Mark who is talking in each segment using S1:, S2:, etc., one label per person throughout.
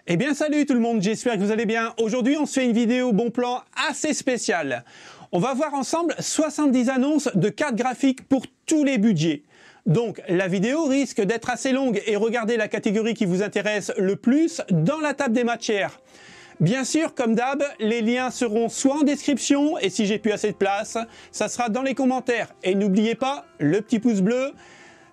S1: Eh bien salut tout le monde, j'espère que vous allez bien. Aujourd'hui on se fait une vidéo bon plan assez spéciale. On va voir ensemble 70 annonces de cartes graphiques pour tous les budgets. Donc la vidéo risque d'être assez longue et regardez la catégorie qui vous intéresse le plus dans la table des matières. Bien sûr, comme d'hab, les liens seront soit en description et si j'ai plus assez de place, ça sera dans les commentaires. Et n'oubliez pas le petit pouce bleu.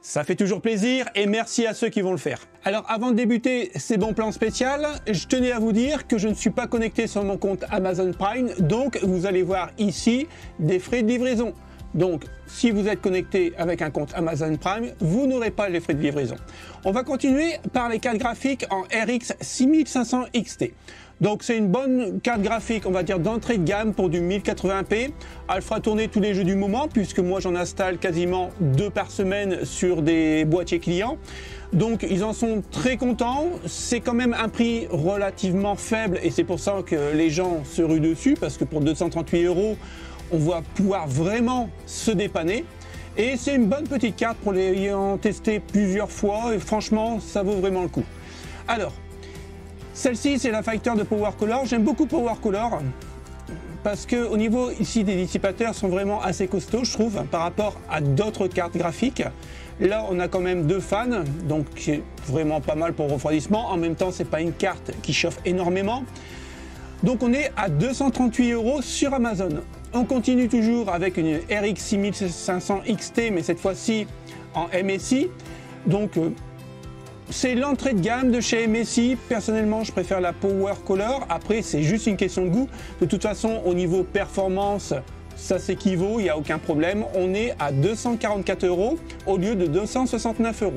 S1: Ça fait toujours plaisir et merci à ceux qui vont le faire. Alors avant de débuter ces bons plans spéciaux, je tenais à vous dire que je ne suis pas connecté sur mon compte Amazon Prime, donc vous allez voir ici des frais de livraison. Donc si vous êtes connecté avec un compte Amazon Prime, vous n'aurez pas les frais de livraison. On va continuer par les cartes graphiques en RX 6500 XT. Donc c'est une bonne carte graphique, on va dire d'entrée de gamme pour du 1080p. Elle fera tourner tous les jeux du moment puisque moi j'en installe quasiment 2 par semaine sur des boîtiers clients. Donc ils en sont très contents. C'est quand même un prix relativement faible et c'est pour ça que les gens se ruent dessus parce que pour 238 €, on va pouvoir vraiment se dépanner. Et c'est une bonne petite carte pour l'ayant testé plusieurs fois et franchement ça vaut vraiment le coup. Alors, celle-ci, c'est la Fighter de Power Color. J'aime beaucoup Power Color parce que au niveau ici des dissipateurs sont vraiment assez costauds, je trouve, par rapport à d'autres cartes graphiques. Là, on a quand même 2 fans, donc c'est vraiment pas mal pour refroidissement. En même temps, c'est pas une carte qui chauffe énormément. Donc, on est à 238 € sur Amazon. On continue toujours avec une RX 6500 XT, mais cette fois-ci en MSI. Donc, c'est l'entrée de gamme de chez MSI. Personnellement, je préfère la Power Color. Après, c'est juste une question de goût. De toute façon, au niveau performance, ça s'équivaut, il n'y a aucun problème. On est à 244 € au lieu de 269 €.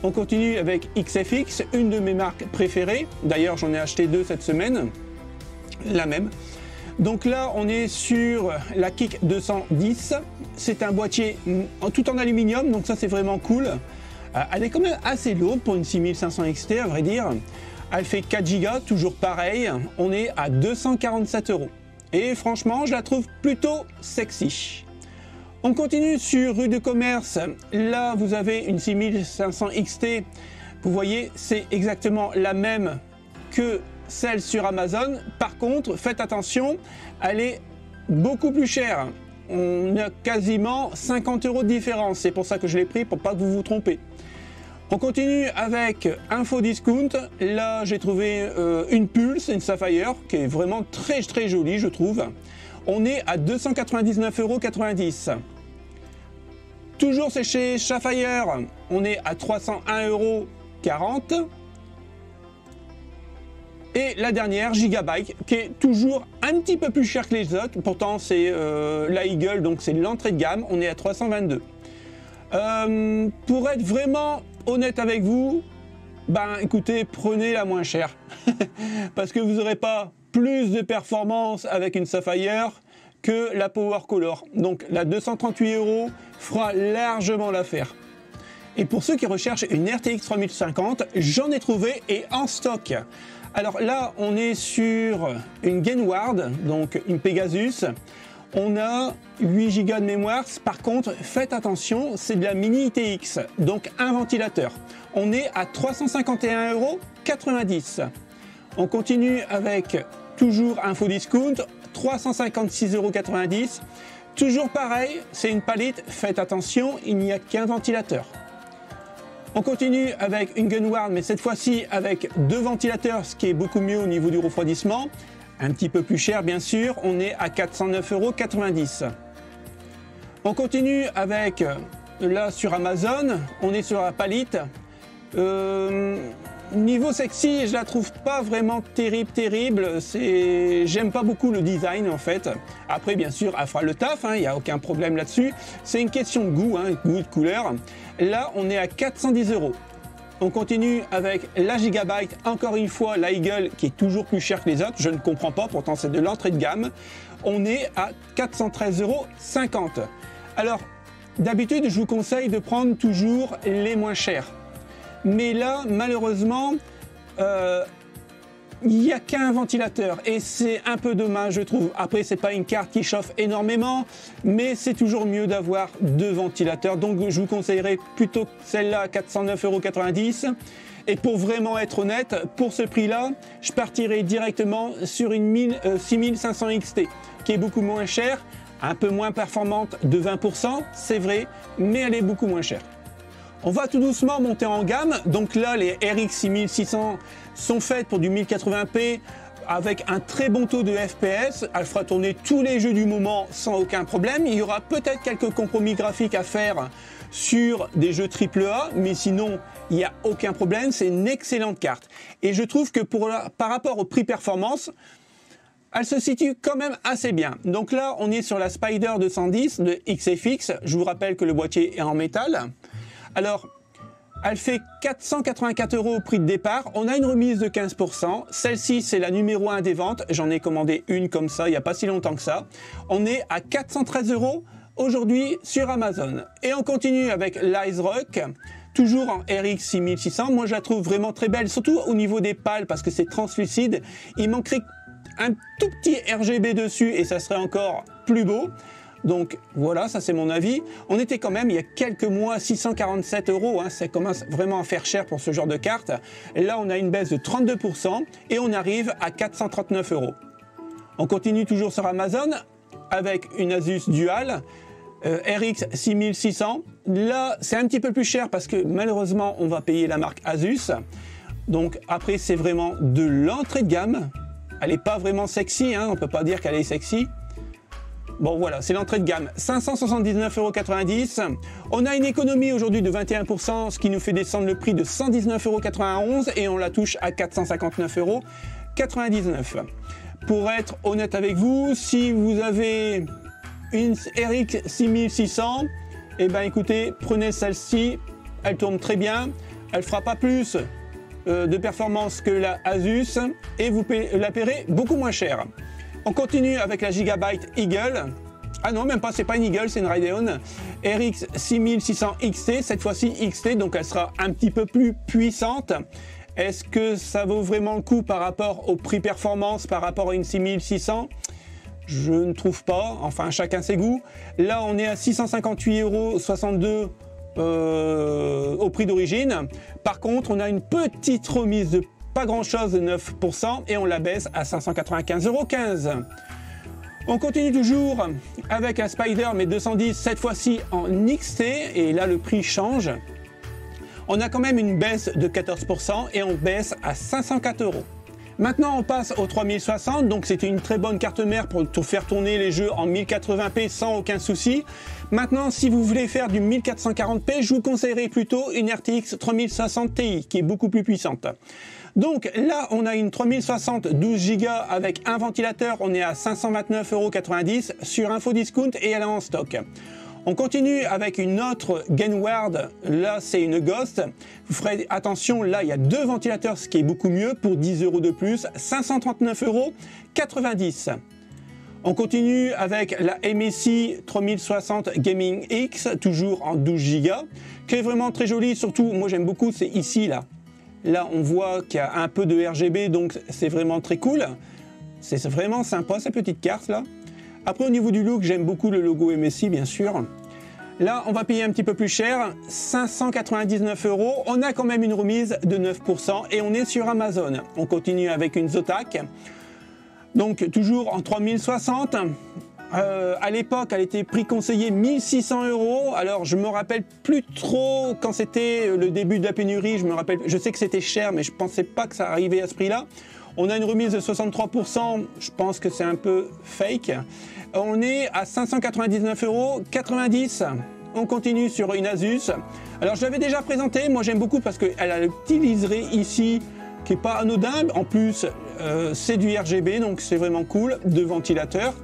S1: On continue avec XFX, une de mes marques préférées. D'ailleurs, j'en ai acheté 2 cette semaine. La même. Donc là, on est sur la Kick 210. C'est un boîtier tout en aluminium, donc ça, c'est vraiment cool. Elle est quand même assez lourde pour une 6500 XT à vrai dire. Elle fait 4 Go, toujours pareil. On est à 247 €. Et franchement, je la trouve plutôt sexy. On continue sur rue de commerce. Là, vous avez une 6500 XT. Vous voyez, c'est exactement la même que celle sur Amazon. Par contre, faites attention, elle est beaucoup plus chère. On a quasiment 50 € de différence. C'est pour ça que je l'ai pris, pour pas que vous vous trompez. On continue avec Info Discount. Là, j'ai trouvé une Pulse, une Sapphire, qui est vraiment très très jolie, je trouve. On est à 299,90 €. Toujours c'est chez Sapphire, on est à 301,40 €. Et la dernière, Gigabyte, qui est toujours un petit peu plus cher que les autres. Pourtant, c'est la Eagle, donc c'est l'entrée de gamme. On est à 322. Pour être vraiment honnête avec vous, ben écoutez, prenez la moins chère. Parce que vous n'aurez pas plus de performance avec une Sapphire que la Power Color. Donc la 238 € fera largement l'affaire. Et pour ceux qui recherchent une RTX 3050, j'en ai trouvé et en stock. Alors là, on est sur une Gainward, donc une Pegasus. On a 8 Go de mémoire. Par contre, faites attention, c'est de la mini ITX, donc un ventilateur. On est à 351,90 €. On continue avec toujours Info Discount, 356,90 €. Toujours pareil, c'est une palette. Faites attention, il n'y a qu'un ventilateur. On continue avec une Gainward, mais cette fois-ci avec 2 ventilateurs, ce qui est beaucoup mieux au niveau du refroidissement. Un petit peu plus cher, bien sûr. On est à 409,90 €. On continue avec, là sur Amazon, on est sur la palette. Niveau sexy, je la trouve pas vraiment terrible. J'aime pas beaucoup le design en fait. Après, bien sûr, elle fera le taf, il n'y a aucun problème là-dessus. C'est une question de goût, goût de couleur. Là, on est à 410 €. On continue avec la Gigabyte, encore une fois la Eagle qui est toujours plus chère que les autres, je ne comprends pas, pourtant c'est de l'entrée de gamme. On est à 413,50 €. Alors, d'habitude je vous conseille de prendre toujours les moins chers. Mais là, malheureusement, il n'y a qu'un ventilateur et c'est un peu dommage, je trouve. Après, c'est pas une carte qui chauffe énormément, mais c'est toujours mieux d'avoir 2 ventilateurs. Donc, je vous conseillerais plutôt celle-là à 409,90 € Et pour vraiment être honnête, pour ce prix-là, je partirai directement sur une 6500 XT, qui est beaucoup moins chère, un peu moins performante de 20%, c'est vrai, mais elle est beaucoup moins chère. On va tout doucement monter en gamme, donc là les RX 6600 sont faites pour du 1080p, avec un très bon taux de FPS, elle fera tourner tous les jeux du moment sans aucun problème. Il y aura peut-être quelques compromis graphiques à faire sur des jeux AAA, mais sinon il n'y a aucun problème, c'est une excellente carte. Et je trouve que par rapport au prix performance, elle se situe quand même assez bien. Donc là on est sur la Spider 210 de XFX, je vous rappelle que le boîtier est en métal. Alors, elle fait 484 € au prix de départ. On a une remise de 15%. Celle-ci, c'est la numéro 1 des ventes. J'en ai commandé une comme ça, il n'y a pas si longtemps que ça. On est à 413 € aujourd'hui sur Amazon. Et on continue avec l'Icerock, toujours en RX 6600. Moi, je la trouve vraiment très belle, surtout au niveau des pales, parce que c'est translucide. Il manquerait un tout petit RGB dessus et ça serait encore plus beau. Donc voilà, ça c'est mon avis. On était quand même il y a quelques mois 647 €, hein, ça commence vraiment à faire cher pour ce genre de carte. Là on a une baisse de 32% et on arrive à 439 €. On continue toujours sur Amazon avec une Asus Dual RX 6600. Là c'est un petit peu plus cher parce que malheureusement on va payer la marque Asus. Donc après c'est vraiment de l'entrée de gamme. Elle n'est pas vraiment sexy, hein, on ne peut pas dire qu'elle est sexy. Bon voilà, c'est l'entrée de gamme, 579,90 €. On a une économie aujourd'hui de 21%, ce qui nous fait descendre le prix de 119,91 € et on la touche à 459,99 €. Pour être honnête avec vous, si vous avez une RX 6600, eh ben écoutez, prenez celle-ci, elle tourne très bien, elle fera pas plus de performance que la Asus et vous la paierez beaucoup moins cher. On continue avec la Gigabyte Eagle. Ah non, même pas, c'est pas une Eagle, c'est une Radeon RX 6600 XT, cette fois-ci XT, donc elle sera un petit peu plus puissante. Est-ce que ça vaut vraiment le coup par rapport au prix performance, par rapport à une 6600? Je ne trouve pas, enfin chacun ses goûts. Là, on est à 658,62 € au prix d'origine. Par contre, on a une petite remise de pas grand chose de 9% et on la baisse à 595,15 €. On continue toujours avec un Spider mais 210, cette fois-ci en XT et là le prix change. On a quand même une baisse de 14% et on baisse à 504 €. Maintenant on passe au 3060, donc c'était une très bonne carte mère pour faire tourner les jeux en 1080p sans aucun souci. Maintenant si vous voulez faire du 1440p, je vous conseillerais plutôt une RTX 3060 Ti qui est beaucoup plus puissante. Donc là on a une 3060 12 Go avec un ventilateur, on est à 529,90 € sur Infodiscount et elle est en stock. On continue avec une autre Gainward, là c'est une Ghost, vous ferez attention, là il y a deux ventilateurs ce qui est beaucoup mieux pour 10 € de plus, 539,90 €. On continue avec la MSI 3060 Gaming X, toujours en 12 Go, qui est vraiment très jolie, surtout moi j'aime beaucoup, c'est ici là. Là on voit qu'il y a un peu de RGB donc c'est vraiment très cool, c'est vraiment sympa cette petite carte là. Après au niveau du look j'aime beaucoup le logo MSI bien sûr. Là on va payer un petit peu plus cher, 599 €, on a quand même une remise de 9% et on est sur Amazon. On continue avec une Zotac, donc toujours en 3060. À l'époque, elle était prix conseillé 1600 €. Alors, je me rappelle plus trop quand c'était le début de la pénurie. Je sais que c'était cher, mais je pensais pas que ça arrivait à ce prix-là. On a une remise de 63%. Je pense que c'est un peu fake. On est à 599,90 €. On continue sur une Asus. Alors, je l'avais déjà présenté. Moi, j'aime beaucoup parce qu'elle a le petit liseré ici qui est pas anodin. En plus, c'est du RGB, donc c'est vraiment cool. Deux ventilateurs.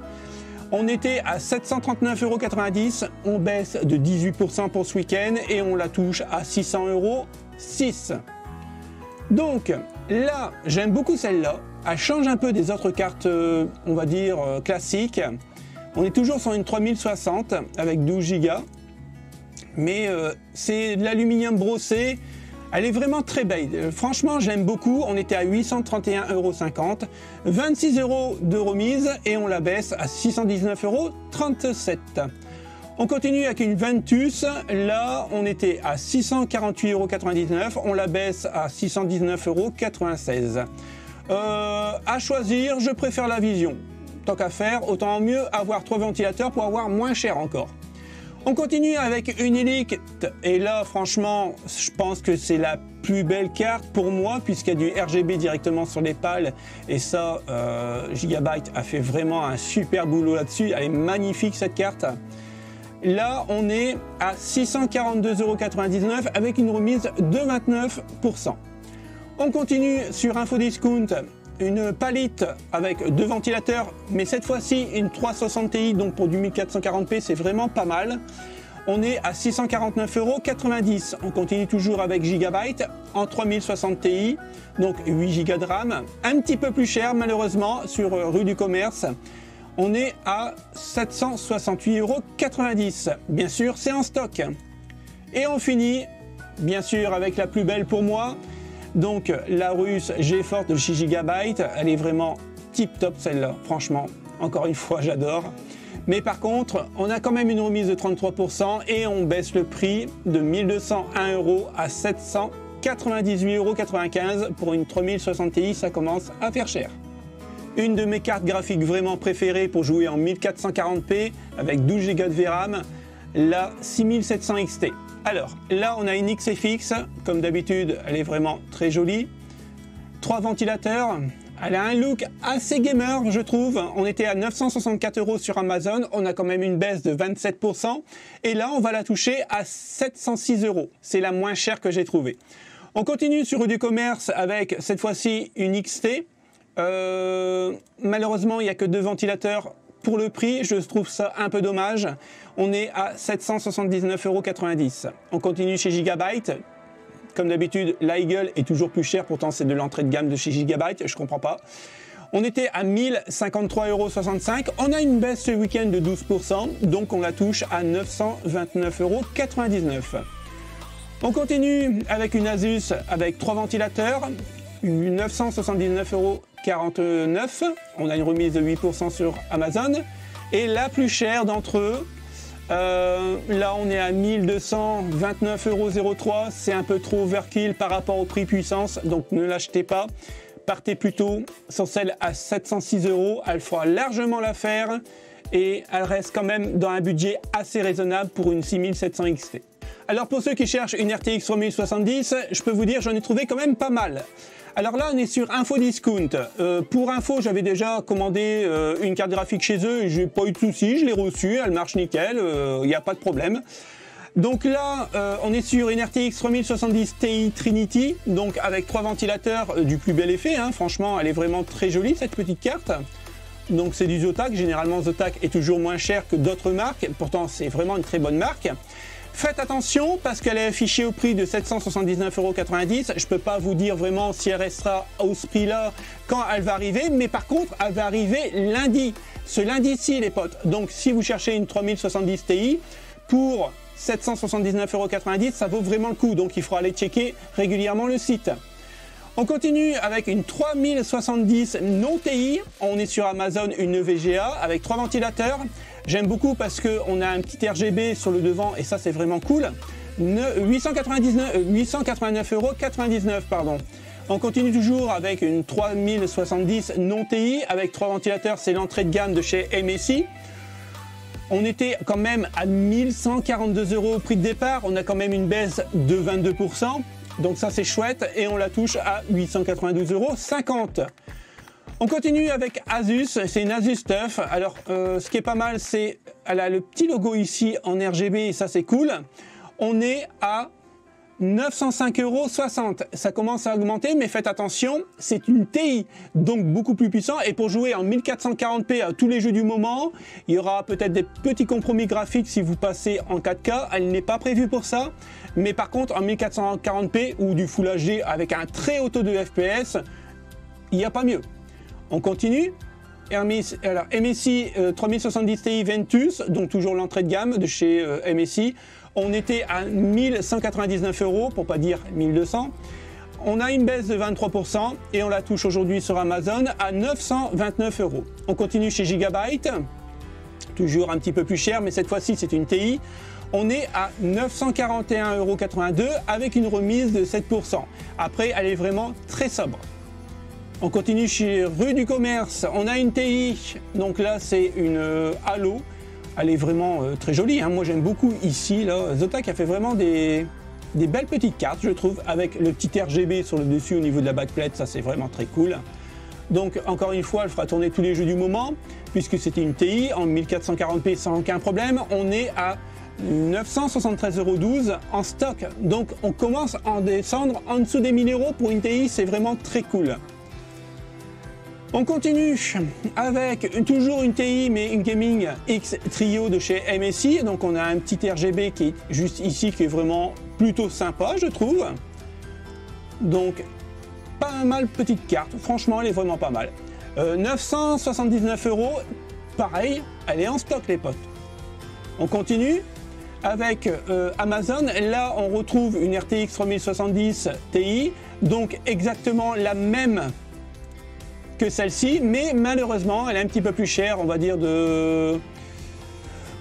S1: On était à 739,90 €, on baisse de 18% pour ce week-end et on la touche à 600,06 €. Donc là, j'aime beaucoup celle-là. Elle change un peu des autres cartes, on va dire, classiques. On est toujours sur une 3060 avec 12 Go. Mais c'est de l'aluminium brossé. Elle est vraiment très belle. Franchement, j'aime beaucoup. On était à 831,50 €, 26 € de remise et on la baisse à 619,37 €. On continue avec une Ventus. Là, on était à 648,99 €. On la baisse à 619,96 €. À choisir, je préfère la Vision. Tant qu'à faire, autant mieux avoir 3 ventilateurs pour avoir moins cher encore. On continue avec une Elite. Et là, franchement, je pense que c'est la plus belle carte pour moi, puisqu'il y a du RGB directement sur les pales. Et ça, Gigabyte a fait vraiment un super boulot là-dessus. Elle est magnifique, cette carte. Là, on est à 642,99 € avec une remise de 29%. On continue sur Infodiscount, une Palette avec 2 ventilateurs, mais cette fois-ci une 360 Ti, donc pour du 1440p, c'est vraiment pas mal. On est à 649,90 €. On continue toujours avec Gigabyte en 3060 Ti, donc 8 Go de RAM. Un petit peu plus cher malheureusement sur rue du Commerce. On est à 768,90 €. Bien sûr, c'est en stock. Et on finit, bien sûr, avec la plus belle pour moi. Donc, la Russe GeForce de chez Gigabyte. Elle est vraiment tip top celle-là. Franchement, encore une fois, j'adore. Mais par contre, on a quand même une remise de 33% et on baisse le prix de 1201 € à 798,95 € pour une 3060 Ti. Ça commence à faire cher. Une de mes cartes graphiques vraiment préférées pour jouer en 1440p avec 12 Go de VRAM, la 6700 XT. Alors là, on a une XFX, comme d'habitude, elle est vraiment très jolie. 3 ventilateurs, elle a un look assez gamer, je trouve. On était à 964 € sur Amazon, on a quand même une baisse de 27%. Et là, on va la toucher à 706 €. C'est la moins chère que j'ai trouvée. On continue sur rue du Commerce avec cette fois-ci une XT. Malheureusement, il n'y a que 2 ventilateurs pour le prix. Je trouve ça un peu dommage. On est à 779,90 €. On continue chez Gigabyte. Comme d'habitude, l'Eagle est toujours plus cher. Pourtant, c'est de l'entrée de gamme de chez Gigabyte. Je comprends pas. On était à 1053,65 €. On a une baisse ce week-end de 12%. Donc, on la touche à 929,99 €. On continue avec une Asus avec 3 ventilateurs. 979,49 €. On a une remise de 8% sur Amazon. Et la plus chère d'entre eux, là on est à 1229,03 €. C'est un peu trop overkill par rapport au prix puissance, donc ne l'achetez pas. Partez plutôt sur celle à 706 €. Elle fera largement l'affaire et elle reste quand même dans un budget assez raisonnable pour une 6700 XT. Alors pour ceux qui cherchent une RTX 3070, je peux vous dire j'en ai trouvé quand même pas mal. Alors là, on est sur Infodiscount. Pour info, j'avais déjà commandé une carte graphique chez eux et j'ai pas eu de soucis, je l'ai reçue, elle marche nickel, il n'y a pas de problème. Donc là, on est sur une RTX 3070 Ti Trinity, donc avec 3 ventilateurs du plus bel effet, hein. Franchement, elle est vraiment très jolie cette petite carte. Donc c'est du Zotac, généralement Zotac est toujours moins cher que d'autres marques, pourtant c'est vraiment une très bonne marque. Faites attention parce qu'elle est affichée au prix de 779,90 €. Je ne peux pas vous dire vraiment si elle restera à ce prix-là quand elle va arriver, mais par contre, elle va arriver lundi. Ce lundi-ci, les potes. Donc, si vous cherchez une 3070 Ti pour 779,90 €, ça vaut vraiment le coup. Donc, il faudra aller checker régulièrement le site. On continue avec une 3070 non TI. On est sur Amazon, une VGA avec 3 ventilateurs. J'aime beaucoup parce qu'on a un petit RGB sur le devant et ça c'est vraiment cool. 889,99 €. On continue toujours avec une 3070 non TI avec 3 ventilateurs. C'est l'entrée de gamme de chez MSI. On était quand même à 1142 € au prix de départ. On a quand même une baisse de 22%. Donc ça c'est chouette et on la touche à 892,50 €. On continue avec Asus, c'est une Asus TUF. Alors ce qui est pas mal, c'est elle a le petit logo ici en RGB et ça c'est cool. On est à 905,60 €. Ça commence à augmenter, mais faites attention, c'est une TI, donc beaucoup plus puissant. Et pour jouer en 1440p à tous les jeux du moment, il y aura peut-être des petits compromis graphiques si vous passez en 4K. Elle n'est pas prévue pour ça. Mais par contre, en 1440p ou du Full HD avec un très haut taux de FPS, il n'y a pas mieux. On continue. Alors, MSI 3070 Ti Ventus, donc toujours l'entrée de gamme de chez MSI. On était à 1199 € pour pas dire 1200. On a une baisse de 23% et on la touche aujourd'hui sur Amazon à 929 €. On continue chez Gigabyte. toujours un petit peu plus cher, mais cette fois-ci c'est une TI. On est à 941,82 € avec une remise de 7%. Après, elle est vraiment très sobre. On continue chez Rue du Commerce. On a une TI, donc là c'est une Halo. Elle est vraiment très jolie, hein. Moi j'aime beaucoup ici. Là, Zotac a fait vraiment des belles petites cartes, je trouve, avec le petit RGB sur le dessus au niveau de la backplate. Ça c'est vraiment très cool. Donc encore une fois, elle fera tourner tous les jeux du moment, puisque c'était une TI en 1440p sans aucun problème. On est à 973,12 € en stock. Donc on commence à en descendre en dessous des 1000 € pour une TI, c'est vraiment très cool. On continue avec toujours une TI, mais une Gaming X Trio de chez MSI. Donc on a un petit RGB qui est juste ici, qui est vraiment plutôt sympa, je trouve. Donc pas mal petite carte, franchement elle est vraiment pas mal. 979 €, pareil, elle est en stock les potes. On continue avec Amazon. Là on retrouve une RTX 3070 Ti, donc exactement la même que celle-ci, mais malheureusement elle est un petit peu plus chère, on va dire de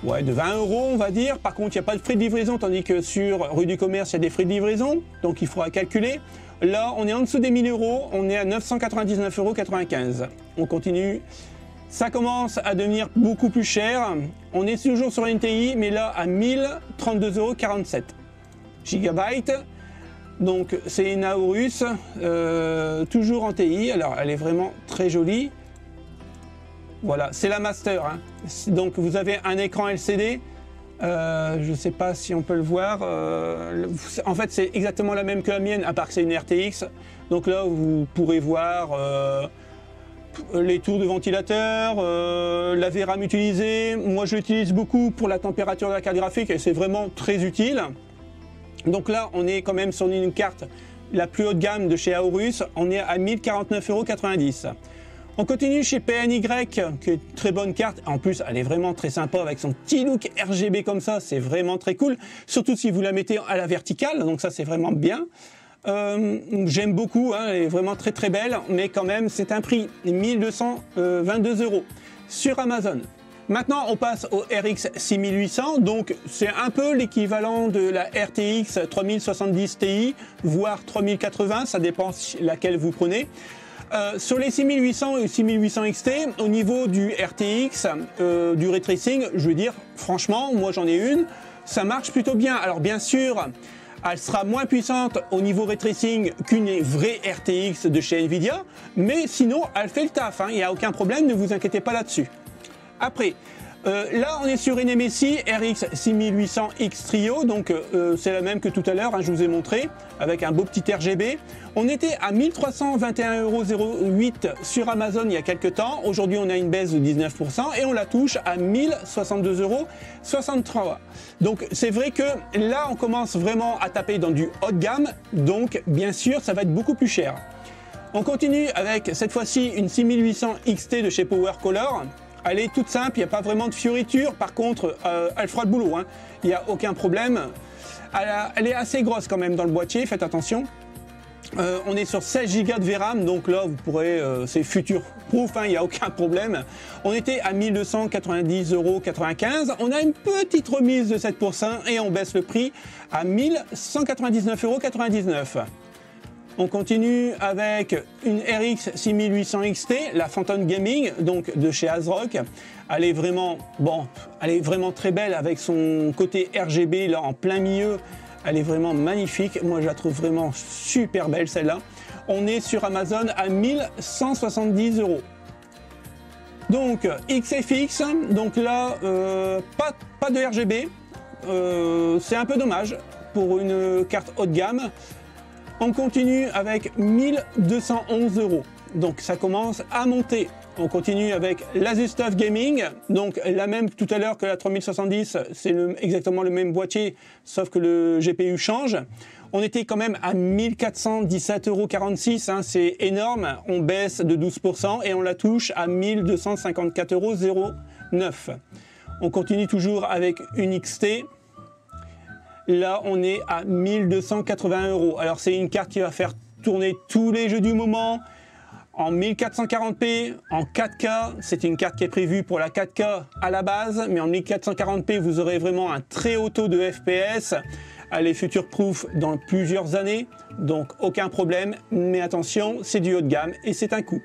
S1: 20 € on va dire. Par contre il n'y a pas de frais de livraison, tandis que sur Rue du Commerce il y a des frais de livraison, donc il faudra calculer. Là on est en dessous des 1000 €, on est à 999,95 €. On continue, ça commence à devenir beaucoup plus cher. On est toujours sur une TI, mais là à 1032,47 GB. Donc c'est une Aorus, toujours en TI. Alors elle est vraiment très jolie. Voilà, c'est la Master, hein. Donc vous avez un écran LCD. Je ne sais pas si on peut le voir. En fait c'est exactement la même que la mienne, à part que c'est une RTX. Donc là vous pourrez voir les tours de ventilateur, la VRAM utilisée. Moi je l'utilise beaucoup pour la température de la carte graphique et c'est vraiment très utile. Donc là, on est quand même sur une carte la plus haut de gamme de chez Aorus. On est à 1049,90 €. On continue chez PNY, qui est une très bonne carte. En plus, elle est vraiment très sympa avec son petit look RGB comme ça. C'est vraiment très cool. Surtout si vous la mettez à la verticale. Donc ça, c'est vraiment bien. J'aime beaucoup, hein, elle est vraiment très très belle. Mais quand même, c'est un prix 1222 € sur Amazon. Maintenant, on passe au RX 6800, donc c'est un peu l'équivalent de la RTX 3070 Ti, voire 3080, ça dépend laquelle vous prenez. Sur les 6800 et 6800 XT, au niveau du RTX, du ray tracing, je veux dire, franchement, moi j'en ai une, ça marche plutôt bien. Alors bien sûr, elle sera moins puissante au niveau ray tracing qu'une vraie RTX de chez Nvidia, mais sinon, elle fait le taf, hein, il n'y a aucun problème, ne vous inquiétez pas là-dessus. Après, là on est sur une MSI RX 6800 X Trio, donc c'est la même que tout à l'heure, hein, je vous ai montré, avec un beau petit RGB. On était à 1321,08 € sur Amazon il y a quelques temps. Aujourd'hui on a une baisse de 19% et on la touche à 1062,63 €. Donc c'est vrai que là on commence vraiment à taper dans du haut de gamme, donc bien sûr ça va être beaucoup plus cher. On continue avec cette fois-ci une 6800 XT de chez Power Color. Elle est toute simple, il n'y a pas vraiment de fioritures. Par contre, elle fera le boulot, hein. Il n'y a aucun problème. Elle est assez grosse quand même dans le boîtier, faites attention. On est sur 16 Go de VRAM, donc là vous pourrez, c'est future proof, hein, il n'y a aucun problème. On était à 1290,95 €. On a une petite remise de 7% et on baisse le prix à 1199,99 €. On continue avec une RX 6800 XT, la Phantom Gaming, donc de chez ASRock. Elle est vraiment, bon, elle est vraiment très belle avec son côté RGB là en plein milieu. Elle est vraiment magnifique. Moi, je la trouve vraiment super belle celle-là. On est sur Amazon à 1170 €. Donc XFX, donc là, pas de RGB. C'est un peu dommage pour une carte haut de gamme. On continue avec 1211 €. Donc ça commence à monter. On continue avec l'AsusTUF Gaming, donc la même tout à l'heure que la 3070, c'est exactement le même boîtier, sauf que le GPU change. On était quand même à 1417,46 €, hein, c'est énorme. On baisse de 12% et on la touche à 1254,09 €. On continue toujours avec une XT. Là, on est à 1280 €. Alors, c'est une carte qui va faire tourner tous les jeux du moment. en 1440p, en 4K, c'est une carte qui est prévue pour la 4K à la base, mais en 1440p, vous aurez vraiment un très haut taux de FPS. Elle est future-proof dans plusieurs années, donc aucun problème, mais attention, c'est du haut de gamme et c'est un coût.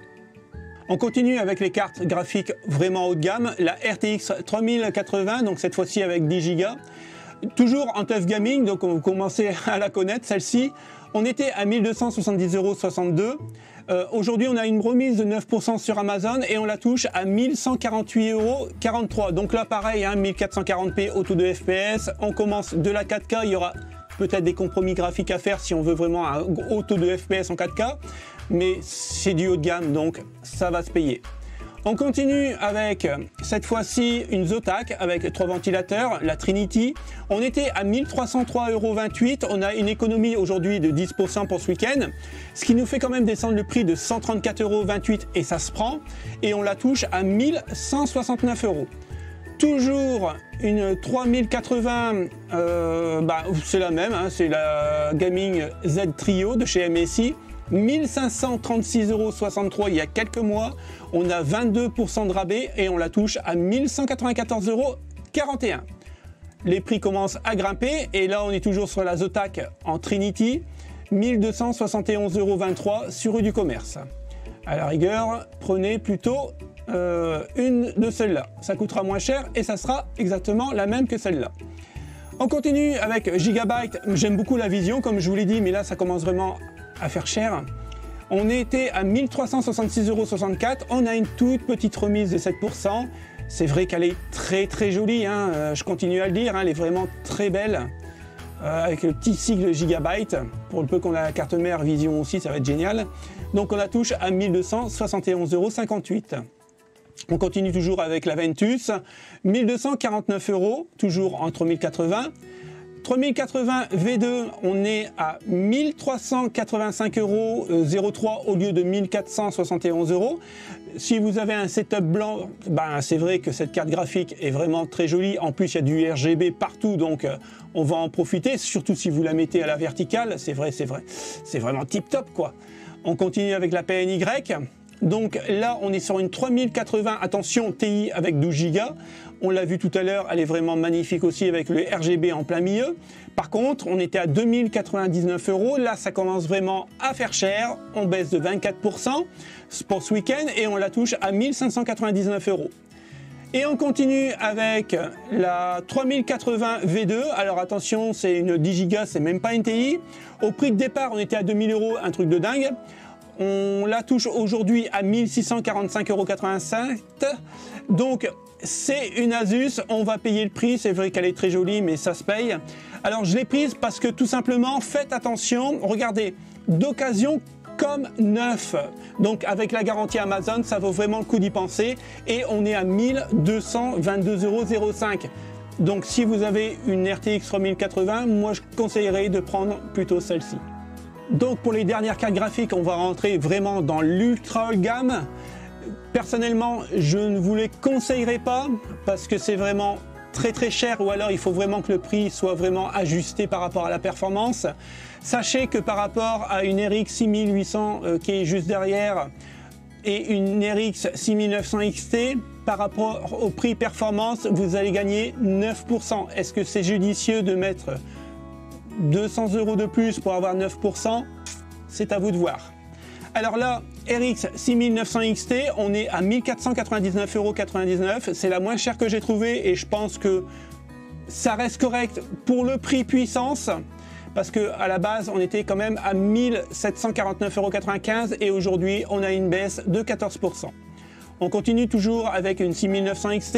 S1: On continue avec les cartes graphiques vraiment haut de gamme, la RTX 3080, donc cette fois-ci avec 10 Go. Toujours en TUF Gaming, donc vous commencez à la connaître, celle-ci. On était à 1270,62 €. Aujourd'hui, on a une remise de 9% sur Amazon et on la touche à 1148,43 €. Donc là, pareil, hein, 1440p au taux de FPS. On commence de la 4K. Il y aura peut-être des compromis graphiques à faire si on veut vraiment un haut taux de FPS en 4K. Mais c'est du haut de gamme, donc ça va se payer. On continue avec, cette fois-ci, une Zotac avec 3 ventilateurs, la Trinity. On était à 1303,28 €. On a une économie aujourd'hui de 10% pour ce week-end, ce qui nous fait quand même descendre le prix de 134,28 € et ça se prend. Et on la touche à 1169 €. Toujours une 3080, c'est la même, hein, c'est la Gaming Z Trio de chez MSI. 1536,63 € il y a quelques mois, on a 22% de rabais et on la touche à 1194,41 €. Les prix commencent à grimper et là on est toujours sur la Zotac en Trinity, 1271,23 € sur rue du Commerce. À la rigueur, prenez plutôt une de celles-là, ça coûtera moins cher et ça sera exactement la même que celle-là. On continue avec Gigabyte, j'aime beaucoup la Vision comme je vous l'ai dit, mais là ça commence vraiment à faire cher. On était à 1366,64 €, on a une toute petite remise de 7%. C'est vrai qu'elle est très très jolie, hein. Je continue à le dire, hein, elle est vraiment très belle. Avec le petit sigle Gigabyte, pour le peu qu'on a la carte mère Vision aussi, ça va être génial. Donc on la touche à 1271,58 €. On continue toujours avec la Ventus, 1249 €, toujours en 3080. 3080 V2, on est à 1385,03 € au lieu de 1471 €. Si vous avez un setup blanc, c'est vrai que cette carte graphique est vraiment très jolie. En plus, il y a du RGB partout, donc on va en profiter, surtout si vous la mettez à la verticale. C'est vrai, c'est vraiment tip top quoi. On continue avec la PNY. Donc là, on est sur une 3080, attention, TI avec 12 Go. On l'a vu tout à l'heure, elle est vraiment magnifique aussi avec le RGB en plein milieu. Par contre, on était à 2099 €. Là, ça commence vraiment à faire cher. On baisse de 24% pour ce week-end et on la touche à 1599 €. Et on continue avec la 3080 V2. Alors attention, c'est une 10 Go, c'est même pas une TI. Au prix de départ, on était à 2000 €, un truc de dingue. On la touche aujourd'hui à 1645,87 €. Donc c'est une Asus, on va payer le prix, c'est vrai qu'elle est très jolie mais ça se paye. Alors je l'ai prise parce que tout simplement, faites attention, regardez, d'occasion comme neuf. Donc avec la garantie Amazon, ça vaut vraiment le coup d'y penser et on est à 1222,05 €. Donc si vous avez une RTX 3080, moi je conseillerais de prendre plutôt celle-ci. Donc pour les dernières cartes graphiques, on va rentrer vraiment dans l'ultra haut de gamme. Personnellement, je ne vous les conseillerais pas parce que c'est vraiment très très cher ou alors il faut vraiment que le prix soit vraiment ajusté par rapport à la performance. Sachez que par rapport à une RX 6800 qui est juste derrière et une RX 6900 XT, par rapport au prix performance, vous allez gagner 9%. Est-ce que c'est judicieux de mettre 200 € de plus pour avoir 9%? C'est à vous de voir. Alors là, RX 6900 XT, on est à 1499,99 €. C'est la moins chère que j'ai trouvée et je pense que ça reste correct pour le prix puissance. Parce qu'à la base, on était quand même à 1749,95 € et aujourd'hui, on a une baisse de 14%. On continue toujours avec une 6900 XT,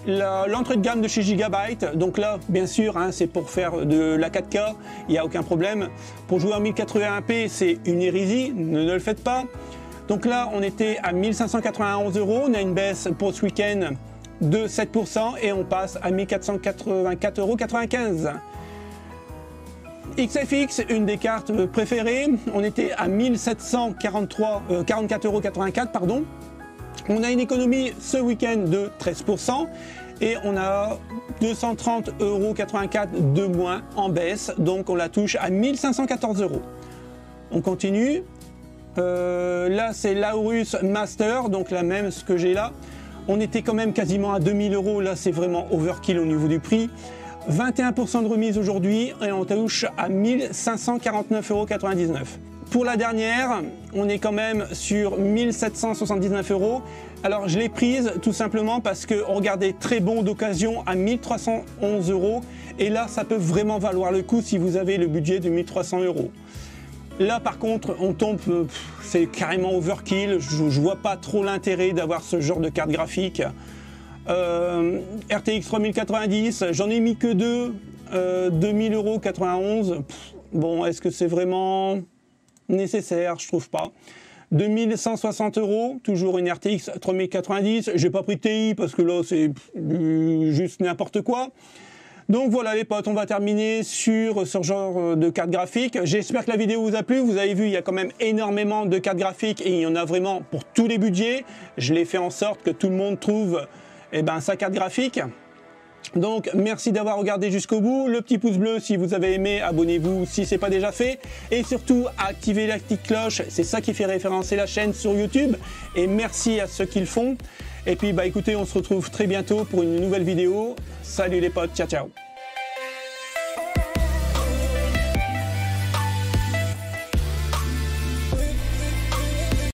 S1: l'entrée de gamme de chez Gigabyte. Donc là, bien sûr, hein, c'est pour faire de la 4K, il n'y a aucun problème. Pour jouer en 1080p, c'est une hérésie, ne le faites pas. Donc là, on était à 1591 €, on a une baisse pour ce week-end de 7% et on passe à 1484,95 €. XFX, une des cartes préférées, on était à 1744,84 €, pardon. On a une économie ce week-end de 13% et on a 230,84 € de moins en baisse, donc on la touche à 1514 €. On continue. Là, c'est l'Aorus Master, donc la même ce que j'ai là. On était quand même quasiment à 2000 €. Là, c'est vraiment overkill au niveau du prix. 21% de remise aujourd'hui et on touche à 1549,99 €. Pour la dernière, on est quand même sur 1779 €. Alors je l'ai prise tout simplement parce qu'on regardait très bon d'occasion à 1311 € et là ça peut vraiment valoir le coup si vous avez le budget de 1300 €. Là par contre on tombe, c'est carrément overkill, je vois pas trop l'intérêt d'avoir ce genre de carte graphique. RTX 3090, j'en ai mis que deux, 2091 €. Bon, est-ce que c'est vraiment nécessaire? Je trouve pas. 2160 €, toujours une RTX 3090. J'ai pas pris de TI parce que là c'est juste n'importe quoi. Donc voilà les potes, on va terminer sur ce genre de carte graphique. J'espère que la vidéo vous a plu. Vous avez vu, il y a quand même énormément de cartes graphiques et il y en a vraiment pour tous les budgets. Je l'ai fait en sorte que tout le monde trouve sa carte graphique. Donc merci d'avoir regardé jusqu'au bout, le petit pouce bleu si vous avez aimé, abonnez-vous si ce n'est pas déjà fait et surtout activez la petite cloche, c'est ça qui fait référencer la chaîne sur YouTube et merci à ceux qui le font. Et puis écoutez, on se retrouve très bientôt pour une nouvelle vidéo. Salut les potes, ciao ciao.